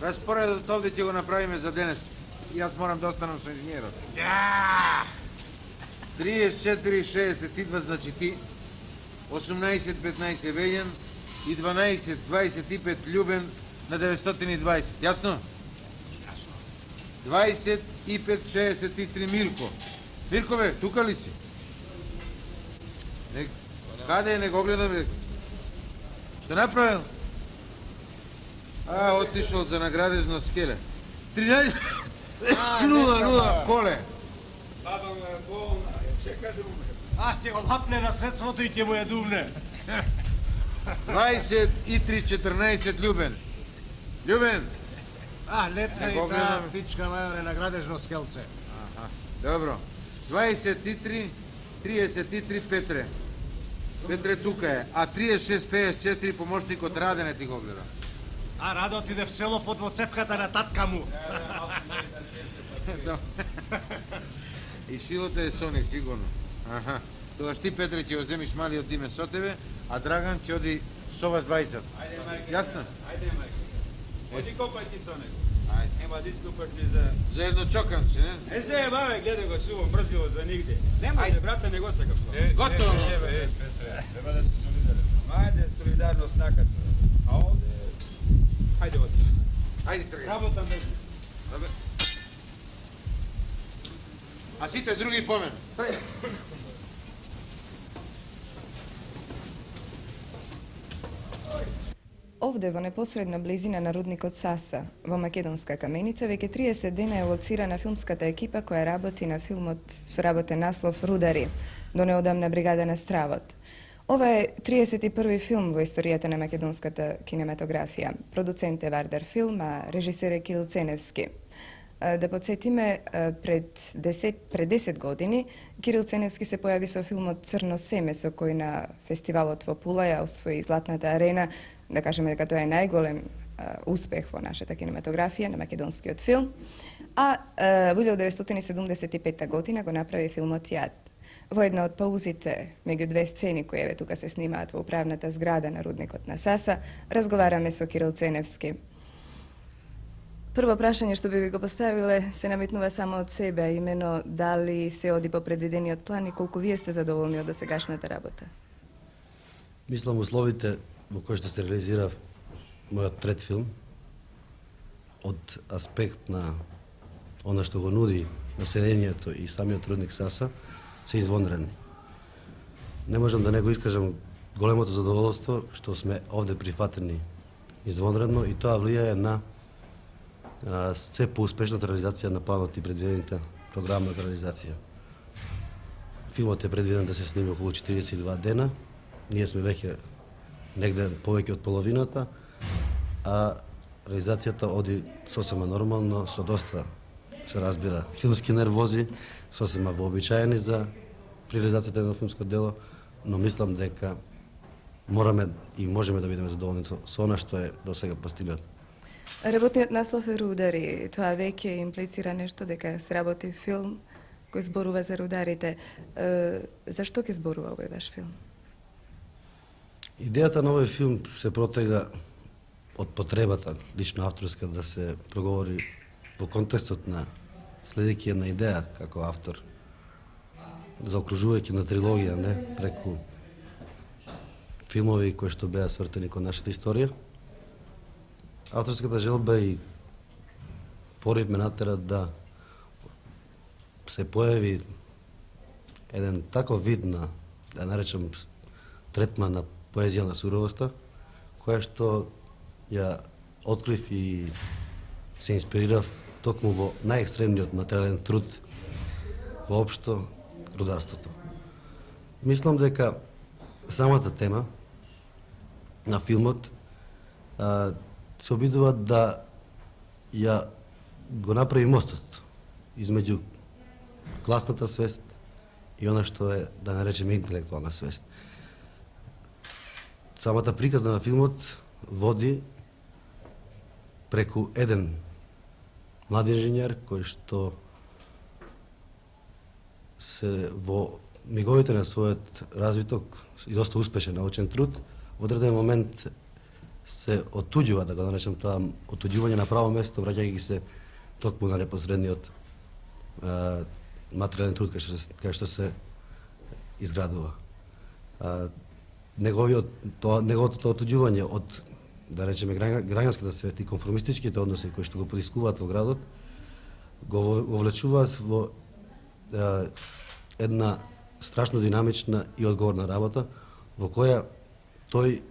Распоредот овде ќе го направиме за денес. И јас морам да останам со инженерот. 34-62 значи ти, 18-15 Вејан и 12-25 Љубен на 920. Јасно? 25-63 Милко. Милко бе, тука ли си? Каде е, не го гледам бе. Што направил? Отишол за наградежно скеле. 13-0-0, коле. Баба му е болна, чека да умре. Ќе го лапне на средството и ќе му ја дувне. 23-14 Љубен. Љубен! Летна и таа пичка мајоре на градежно скелце. Добро. 23-33 Петре. Петре тука е. А 36-54 помошникот Радене ти го гледа. Радо отиде в село под воцевката на татка му. И шилото е Сони, сигурно. Тогаш ти, Петре, ќе го земиш малиот Диме со тебе, а Драган ќе оди со вас двајцата. Ајде, мајке. Јасно? Ајде, мајке. Оди копај ти со него. Ајде. Нема да искупаш ти за... За едно чоканче, не? Не се баве, гледай го сувам, брзливо за нигде. Не може, брате, не го сакам со. Готово. Петре, треба да се солидарен. Ајде, солидарност накад. А овде... Ајде, оди. Ајде, тргај. Работа без... А сите други помен. Овде, во непосредна близина на рудникот Саса, во Македонска каменица, веќе 30 дена е лоцирана филмската екипа која работи на филмот со работен наслов Рудари, до неодамна бригада на стравот. Ова е 31-ви филм во историјата на македонската кинематографија. Продуцент е Вардар Филм, а режисер е Кирил Ценевски. Да подсетиме, пред 10 години Кирил Ценевски се појави со филмот Црно семе, со кој на фестивалот во Пула ја освои Златната арена. Да кажеме дека тоа е најголем успех во нашата кинематографија на македонскиот филм. А во 1975 година го направи филмот Јад. Во една од паузите меѓу две сцени кои еве тука се снимаат во управната зграда на рудникот на Саса, разговараме со Кирил Ценевски. Прво прашање што би ви го поставиле се наметнува само од себе, а имено дали се оди по предвидениот план и колку вие сте задоволни од досегашната работа? Мислам условите во кои што се реализира мојот трет филм, од аспект на она што го нуди населението и самиот рудник Саса, се извонредни. Не можам да не го искажам големото задоволство што сме овде прифатени извонредно и тоа влијае на се поуспешната реализација на планот и предвидената програма за реализација. Филмот е предвиден да се сними околу 42 дена, ние сме веќе негде повеќе од половината, а реализацијата оди сосема нормално, со доста, се разбира, филмски нервози, сосема вообичаени за реализацијата на филмско дело, но мислам дека мораме и можеме да бидеме задоволни со она што е до сега постигнато. Работниот наслов е Рудари. Тоа веќе имплицира нешто дека се работи филм кој зборува за рударите. Зашто ќе зборува овој ваш филм? Идејата на овој филм се протега од потребата, лично авторска, да се проговори во контекстот на следејќи една идеја како автор, заокружувајќи на трилогија, не преку филмови кои што беа свртени кон нашата историја. Авторската желба и порив ме натера да се појави еден таков вид на, да наречам, третман на поезија на суровоста, која што ја открив и се инспирирав токму во најекстремниот материјален труд воопшто рударството. Мислам дека самата тема на филмот се обидува да ја го направи мостот измеѓу класната свест и она што е, да наречеме, интелектуална свест. Самата приказна на филмот води преку еден млад инженер кој што се во миговите на својот развиток и доста успешен научен труд, во одреден момент се отуѓува, да го наречем тоа, отуѓување на право место, враќајќи се токму на непосредниот материјален труд кај што се изградува. Неговото отуѓување од, да речеме, граѓанската свет и конформистичките односи кои што го подискуваат во градот, го вовлечуваат во една страшно динамична и одговорна работа, во која тој,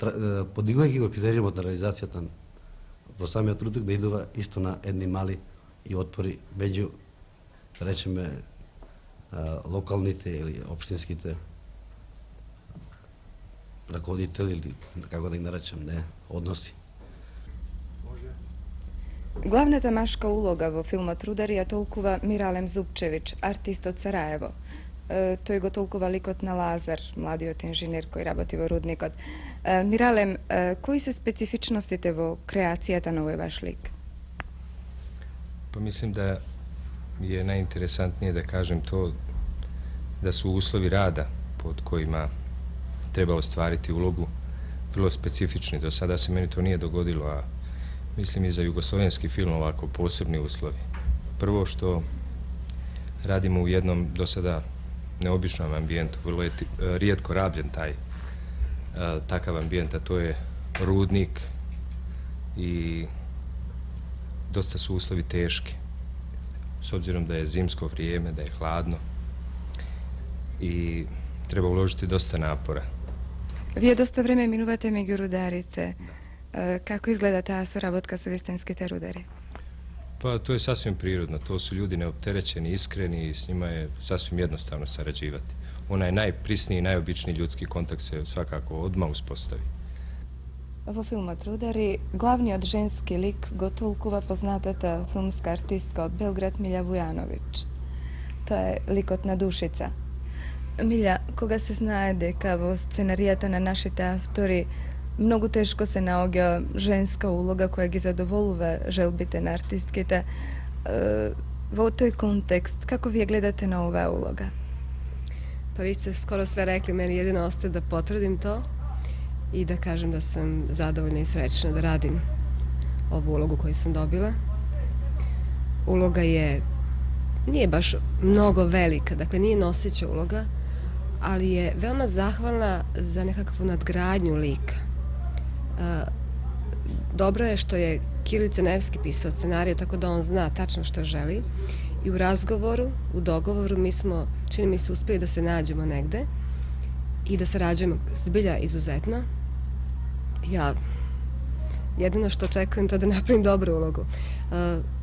подигувајќи го критериумот на реализацијата во самиот труд, да идува исто на едни мали и отпори меѓу, да речеме, локалните или општинските раководители, или како да ги наречем, не, односи. Главната машка улога во филмот Рудари ја толкува Миралем Зупчевич, артист од Сараево. Тој го толкува ликот на Лазар, младиот инженер кој работи во рудникот. Миралем, кои се специфичностите во креацијата на овој ваш лик? Pa mislim da je najinteresantnije da kažem to da su uslovi rada pod kojima treba ostvariti ulogu vrlo specifični. Do sada se meni to nije dogodilo, a mislim i za jugoslovenski film ovako posebni uslovi. Prvo što radimo u jednom do sada neobičnom ambijentu, vrlo je rijetko rabljen takav ambijent, a to je rudnik i dosta su uslovi teški, s obzirom da je zimsko vrijeme, da je hladno i treba uložiti dosta napora. Вие доста време минувате меѓу рударите. Како изгледа таа соработка со вистинските рудари? Pa to je sasvim prirodno, to su ljudi neopterećeni, iskreni i s njima je sasvim jednostavno sarađivati. Onaj najprisniji i najobičniji ljudski kontakt se svakako odmah uspostavi. Во филмот Рудари, главниот женски лик го толкува познатата филмска артистка од Белград Милја Вујановиќ. Тоа е ликот на Душица. Милја, кога се знае дека во сценаријата на нашите автори многу тешко се наоѓа женска улога која ги задоволува желбите на артистките, во тој контекст, како вие гледате на оваа улога? Pa vi ste skoro sve rekli, meni jedino ostaje da potvrdim to i da kažem da sam zadovoljna i srećna da radim ovu ulogu koju sam dobila. Uloga nije baš mnogo velika, dakle nije noseća uloga, ali je veoma zahvalna za nekakvu nadgradnju lika. Dobro je što je Kiril Crnevski pisao scenariju, tako da on zna tačno što želi. I u razgovoru, u dogovoru, mi smo, čini mi se, uspjeli da se nađemo negde i da sarađujemo zbilja izuzetno. Ja jedino što očekujem to da napravim dobru ulogu.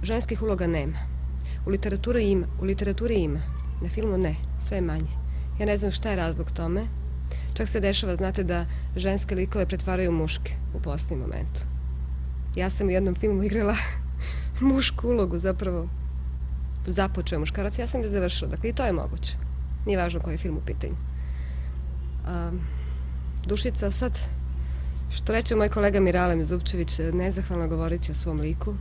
Ženskih uloga nema. U literaturi ima. Na filmu ne, sve je manje. Ja ne znam šta je razlog tome. Čak se dešava, znate, da ženske likove pretvaraju muške u posljednjem momentu. Ja sam u jednom filmu igrala mušku ulogu, zapravo započeo muškarac, ja sam je završila. Dakle, i to je moguće. Nije važno koji je film u pitanju. Dušica, sad, što reče moj kolega Miralem Zupčević, nezahvalno govoriti o svom liku.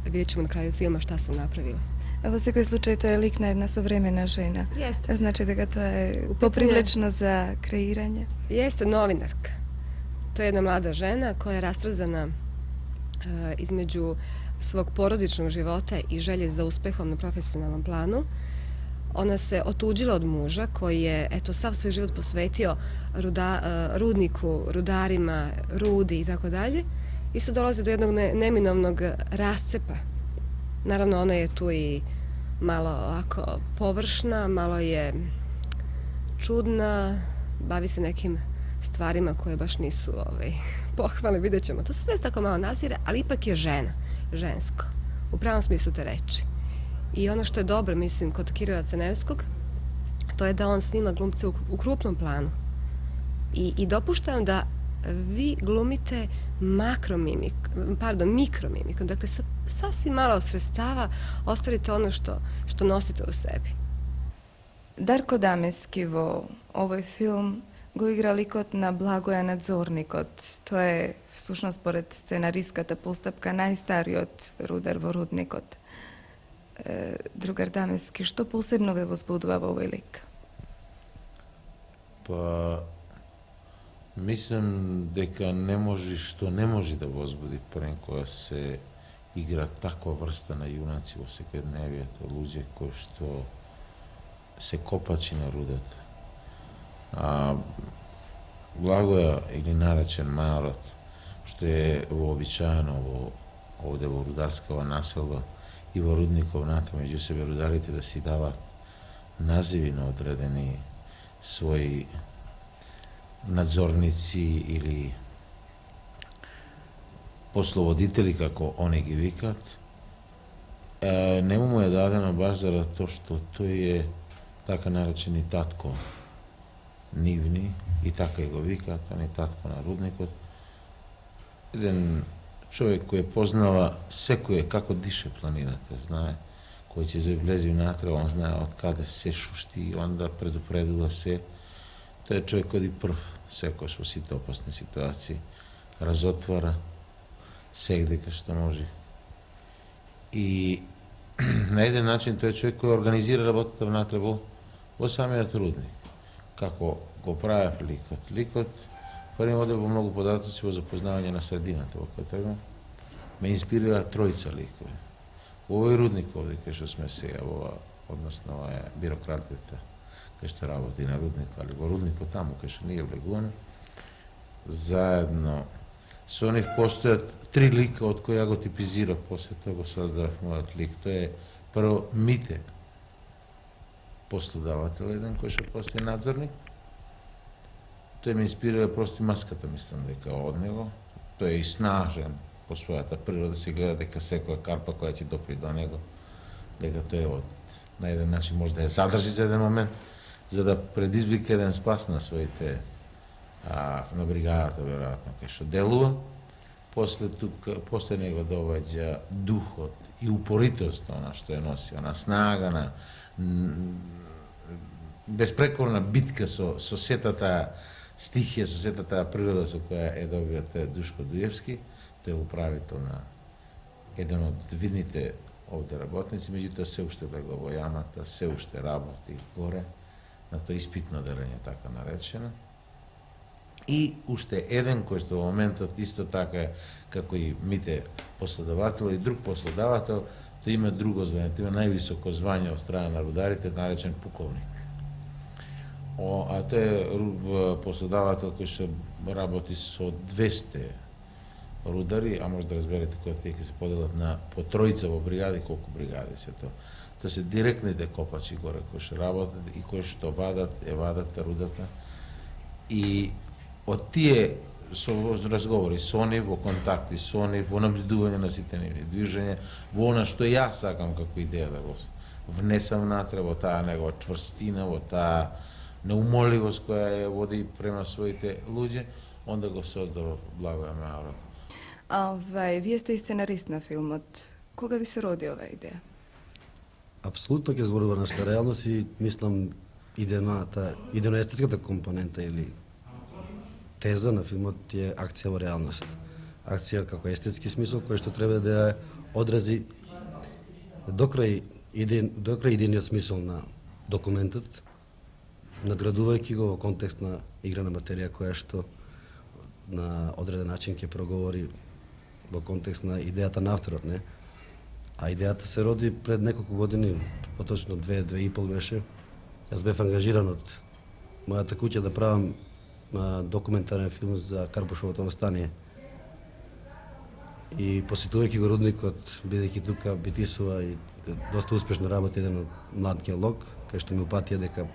Vidjet ćemo na kraju filma šta sam napravila. Во секој случај тоа е лик на една современа жена. Jeste. Значи дека тоа е попривлечно за креирање. Jeste novinarka. To je jedna mlada žena koja je rastrzana između svog porodičnog života i želje za uspehom na profesionalnom planu. Ona se otuđila od muža koji je, eto, sav svoj život posvetio rudniku, rudarima, rudi i tako dalje. I sad dolazi do jednog neminovnog rascepa. Naravno, ona je tu i malo ovako površna, malo je čudna, bavi se nekim stvarima koje baš nisu pohvalne, vidjet ćemo. To se sve tako malo nazire, ali ipak je žena, žensko, u pravom smislu te reči. I ono što je dobro, mislim, kod Kirila Crnevskog, to je da on snima glumce u krupnom planu. I dopuštam da vi glumite mikromimikom, dakle sa sasvim malo sredstava ostavite ono što nosite u sebi. Дарко Дамески во овој филм го игра ликот на Благоја надзорникот. Тоа е, всушност, според сценаристката постапка, најстариот рудар во рудникот. Другар Дамески, што посебно ве возбудува во овој лик? Па, мислам дека не може што не може да возбуди прен кога се игра таква врста на јунаци во секојдневието, луѓе кои што се копачи на рудата. Благоја или наречен мајорот, што е вообичаено овде во рударскава населба и во рудников ната меѓу себе рударите да си дават називи на одредени своји надзорници или пословодители, како они ги викат, нему му е дадено баш заради тоа што тој е така наречени татко нивни и така и го викаат, а не татко на рудникот. Еден човек кој познава секој како дише планината, знае кој ќе се влези внатре, он знае од каде се шушти, он да предупредува се. Тој е човек кој прв секојаш во сите опасни ситуации разотвара сегде кај што може. И на еден начин тој е човек кој организира работата внатре во самиот рудник. Како го правев ликот. Ликот први оде во многу податоци во запознавање на средината во која тргам. Ме инспирира тројца ликови. Во овој рудник овде кај што сме сега, односно ова е бирократите кај што работи на рудник, али во рудникот таму кај што ние влегуваме, заедно со нив постојат три лика од кои ја го типизирав, после тоа го создавав мојот лик. Тоа е прво Мите, последавател еден кој што постои надзорник. Тој ме инспирира просто маската, мислам дека од него. Тој е и снажен по својата природа, се гледа дека секоја карпа која ќе допри до него, дека тој на еден начин може да ја задржи за еден момент, за да предизвика еден спас на своите на бригадата, веројатно, кај што делува. После него доаѓа духот и упоритост, она што ја носи, она снага на безпрекорна битка со сета таа стихија, со сета таа природа со која е добиот Душко Дуевски. Тој е управител на еден од видните овде работници, меѓутоа се уште легува во јамата, се уште работи горе на тоа испитно делење, така наречено. И уште еден кој што во моментот исто така како и Мите последовател и друг последовател, тој има друго звање, тој има највисоко звање од страна на рударите, наречен пуковник. А тој е последовател кој што работи со 200 рудари, а може да разберете кога тие ќе се поделат на по тројца во бригади, колку бригади се тоа. Тоа се директните копачи горе кои што работат и кои што вадат рудата. И од тие со разговори со нив, во контакти со нив, во наблюдување на сите нивни движења, во она што јас сакам како идеја да го внесам внатре, во таа негова чврстина, во таа неумоливост која ја води према своите луѓе, онда го создава Благоја Мајоров. Вие сте и сценарист на филмот. Кога ви се роди оваа идеја? Апсолутно ќе зборува нашата реалност и мислам идејно-естетската компонента или теза на филмот е акција во реалност. Акција како естетски смисол кој што треба да ја одрази докрај идејниот смисол на документот, надградувајќи го во контекст на играна материја која што на одреден начин ќе проговори во контекст на идејата на авторот, не? А идејата се роди пред неколку години, поточно 2-2,5 беше. Јас бев ангажиран од мојата куќа да правам документарен филм за Карпушовото востание. И посетувајќи го рудникот, бидејќи тука Битисова и доста успешно работи еден млад геолог, кај што ми упатија дека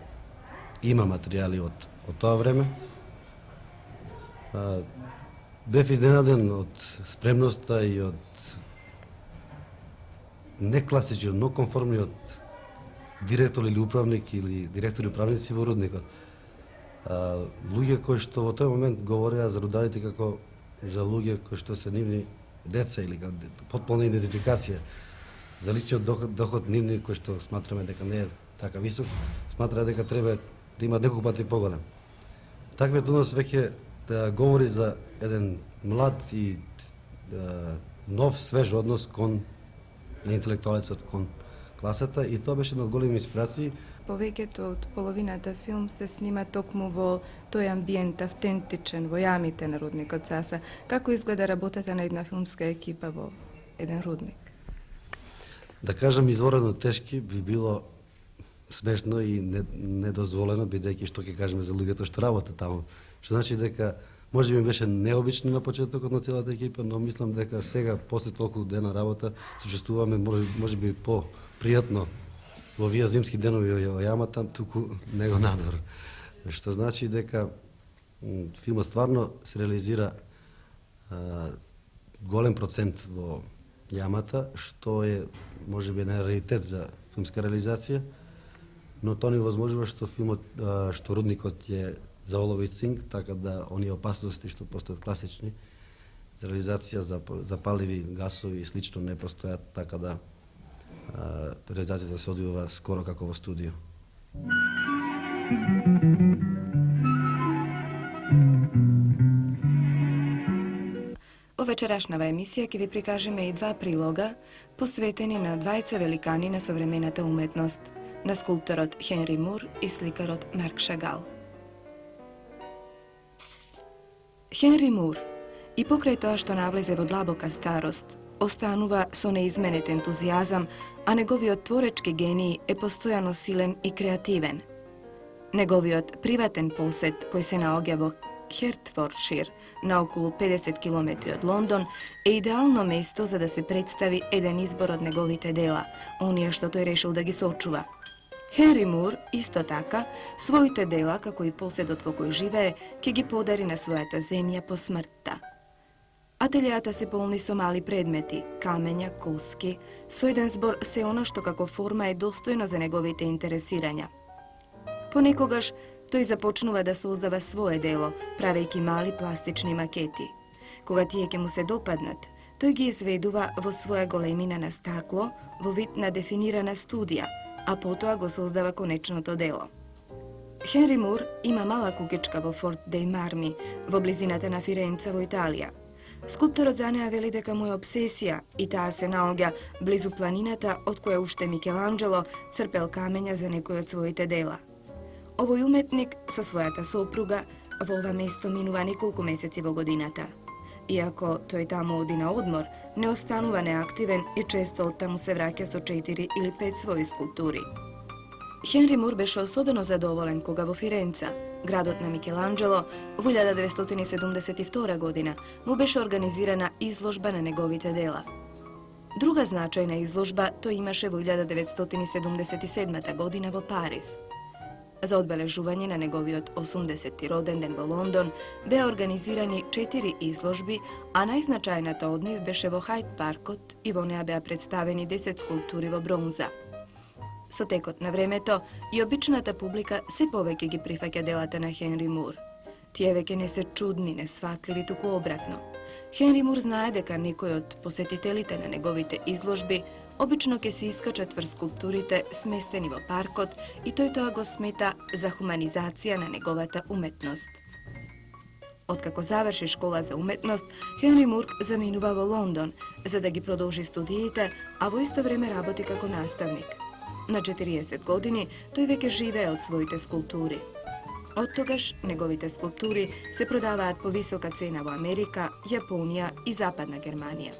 има материјали од тоа време. Бев изненаден од спремноста и од некласичен, но конформниот директор или управник или директори управници во рудникот. Луѓе кои што во тој момент говореа за рударите како за луѓе кои што се нивни деца или потполна идентификација за личниот доход нивни кој што сматраме дека не е така висок, сматраа дека треба да има неколку пати поголем. Таквиот однос веќе да говори за еден млад и нов, свеж однос кон интелектуалецот, кон класата и тоа беше една од големи инспирации. Повеќето од половината филм се снима токму во тој амбиент автентичен, во јамите на рудникот Саса. Како изгледа работата на една филмска екипа во еден рудник? Да кажам, изворено тешки би било смешно и недозволено, бидејќи што ќе кажеме за луѓето што работат таму. Што значи дека може би беше необично на почетокот на целата екипа, но мислам дека сега, после толку дена работа, се чувствуваме може би по-пријатно во овие зимски денови во јамата, туку него надвор. Што значи дека филмот стварно се реализира голем процент во јамата, што е може би не раритет за филмска реализација, но тоа ни возможува што филмот, што рудникот е за олово и цинк, така да оние опасности што постојат класични за реализација за запаливи гасови и слично не постојат, така да реализацијата се одвива скоро како во студио. Во вечерашнава емисија ќе ви прикажеме и два прилога посветени на двајца великани на современата уметност, на скулпторот Хенри Мур и сликарот Марк Шагал. Хенри Мур, и покрај тоа што навлезе во длабока старост, останува со неизменет ентузијазам, а неговиот творечки гений е постојано силен и креативен. Неговиот приватен посет, кој се наоѓа во Хертфордшир, на околу 50 километри од Лондон, е идеално место за да се представи еден избор од неговите дела, оние што тој решил да ги сочува. Хенри Мур, исто така, своите дела, како и поседот во кој живее, ќе ги подари на својата земја по смртта. Ателијата се полни со мали предмети, камења, коски, со еден збор се оно што како форма е достојно за неговите интересирања. Понекогаш, тој започнува да создава свое дело, правејќи мали пластични макети. Кога тие ќе му се допаднат, тој ги изведува во своја големина на стакло, во вид на дефинирана студија, а потоа го создава конечното дело. Хенри Мур има мала куќичка во Форт деј Марми, во близината на Фиренца во Италија. Скулпторот за неа вели дека му е обсесија и таа се наоѓа близу планината од која уште Микеланджело црпел камења за некои од своите дела. Овој уметник со својата сопруга во ова место минува неколку месеци во годината. Иако тој таму оди на одмор, не останува неактивен и често оттаму се враќа со 4 или 5 своји скулптури. Хенри Мур беше особено задоволен кога во Фиренца, градот на Микеланджело, во 1972 година му беше организирана изложба на неговите дела. Друга значајна изложба тој имаше во 1977 година во Париз. За одбележување на неговиот 80-ти роден ден во Лондон беа организирани 4 изложби, а најзначајната од нив беше во Хајд паркот и во неа беа представени 10 скулптури во бронза. Со текот на времето и обичната публика се повеќе ги прифаќа делата на Хенри Мур. Тие веќе не се чудни, несватливи, туку обратно. Хенри Мур знае дека некој од посетителите на неговите изложби обично ќе се искачат врз скулптурите сместени во паркот и тој тоа го смета за хуманизација на неговата уметност. Откако заврши школа за уметност, Хенри Мур заминува во Лондон за да ги продолжи студиите, а во исто време работи како наставник. На 40 години тој веќе живее од своите скулптури. Од тогаш неговите скулптури се продаваат по висока цена во Америка, Јапонија и Западна Германија.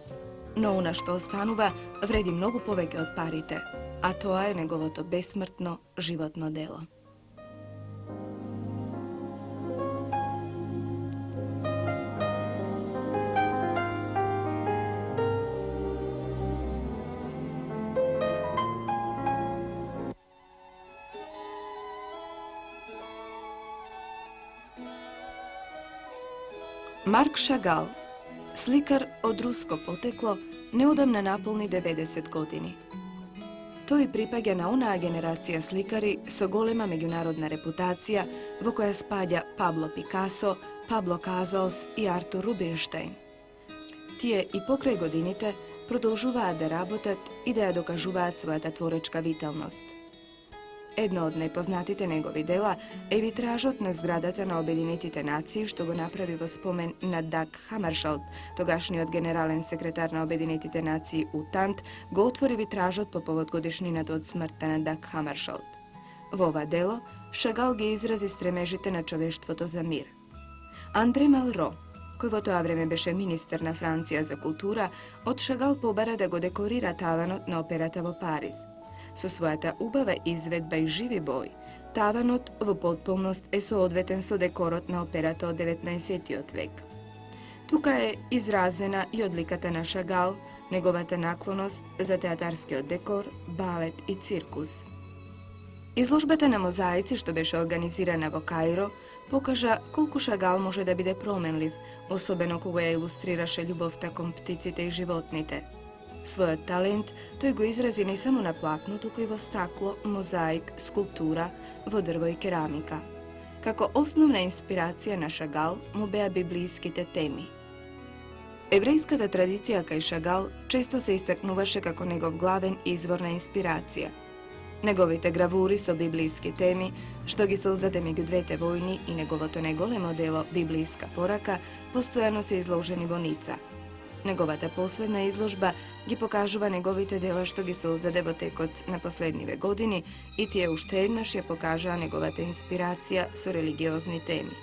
Но она што останува вреди многу повеќе од парите, а тоа е неговото бесмртно животно дело. Марк Шагал, сликар од руско потекло, неодамна наполни 90 години. Тој припаѓа на онаа генерација сликари со голема меѓународна репутација во која спаѓа Пабло Пикасо, Пабло Казалс и Артур Рубинштейн. Тие и покрај годините продолжуваат да работат и да ја докажуваат својата творечка виталност. Едно од најпознатите негови дела е витражот на зградата на Обединетите нации, што го направи во спомен на Даг Хамаршалд, тогашниот генерален секретар на Обединетите нации УТАНТ, го отвори витражот по повод годишнината од смртта на Даг Хамаршалд. Во ова дело, Шагал ги изрази стремежите на човештвото за мир. Андре Малро, кој во тоа време беше министер на Франција за култура, од Шагал побара да го декорира таванот на операта во Париз. Со својата убава изведба и живи бој, таванот во потполност е соодветен со декорот на операта од 19. век. Тука е изразена и одликата на Шагал, неговата наклоност за театарскиот декор, балет и циркус. Изложбата на мозаици што беше организирана во Каиро покажа колку Шагал може да биде променлив, особено кога ја илустрираше љубовта кон птиците и животните. Својот талент тој го изрази не само на платно, туку и во стакло, мозаик, скулптура, во дрво и керамика. Како основна инспирација на Шагал му беа библиските теми. Еврејската традиција кај Шагал често се истакнуваше како негов главен извор на инспирација. Неговите гравури со библиски теми, што ги создаде меѓу двете војни и неговото најголемо дело Библиска порака, постојано се изложени во Ница. Неговата последна изложба ги покажува неговите дела што ги создаде во текот на последниве години и тие уште еднаш ја покажаа неговата инспирација со религиозни теми.